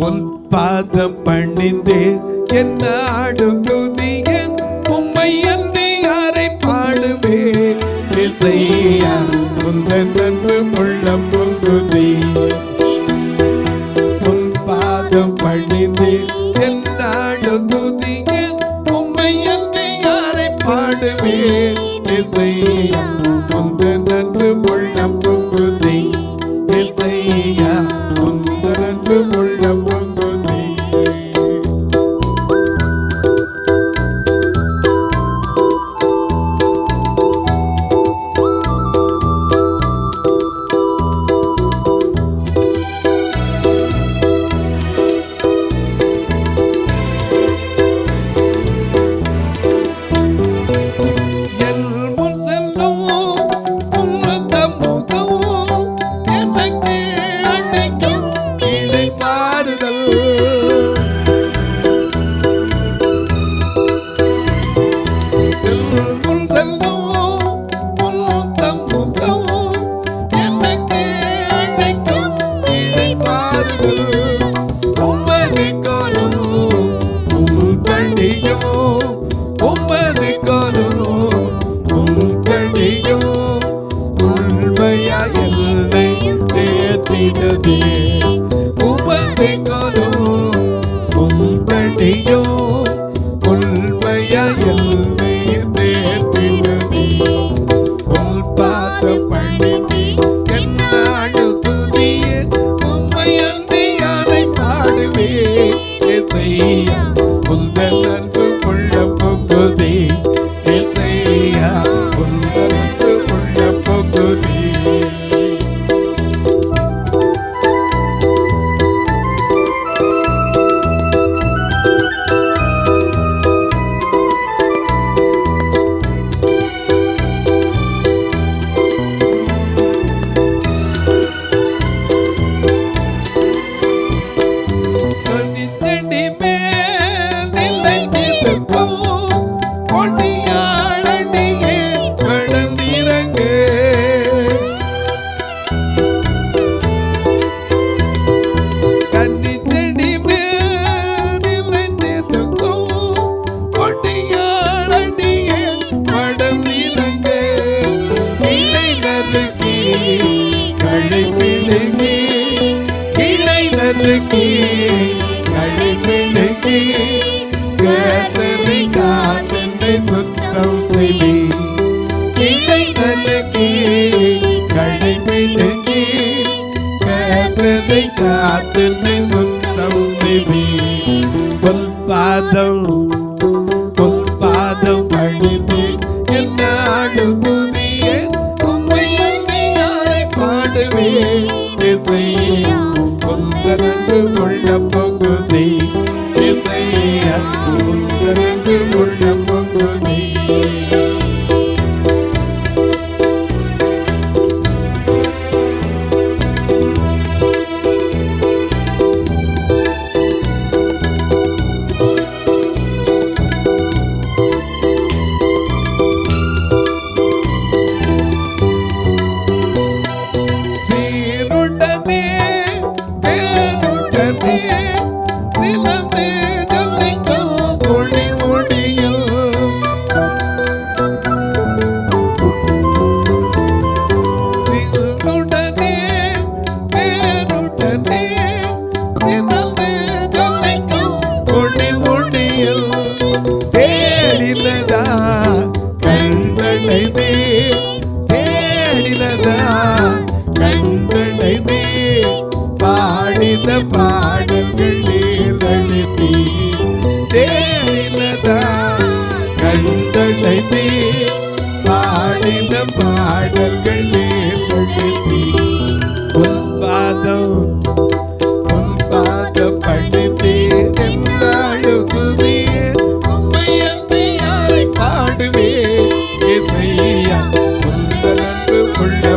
உன் பாதம் பணிந்தேன் என்ன ஆடும் துதிய உம்மை அன்றி யாரை பாடுவேன் இசையா உந்தன் அன்பு உள்ளம் பொங்குதே உன் பாதம் பணிந்தேன் என்ன ஆடும் துதிய உம்மை அன்றி யாரை பாடுவேன் இசையா உந்தன் அன்பு உள்ளம் பொங்குதே இசையா உந்தன் அன்பு உள்ளம் பொங்குதே பாதம் பணிந்து என்ன ஆடும் துதிய உம்மை அன்றி யாரை பாடுவேன் இசையா உந்தன் அன்பு உள்ளம் பொங்குதே இசையா உந்தன் அன்பு உள்ளம் பொங்குதே பாடல்கள் நீரழித்தீ தேடினதா கண்களை பாடின பாடல்கள் நீரழித்தீ உன் பாதம் பணித்தேன் என்னாடு துதிய உம்மை அன்றி யாரை பாடுவேன் இசையா உந்தன் அன்பு உள்ள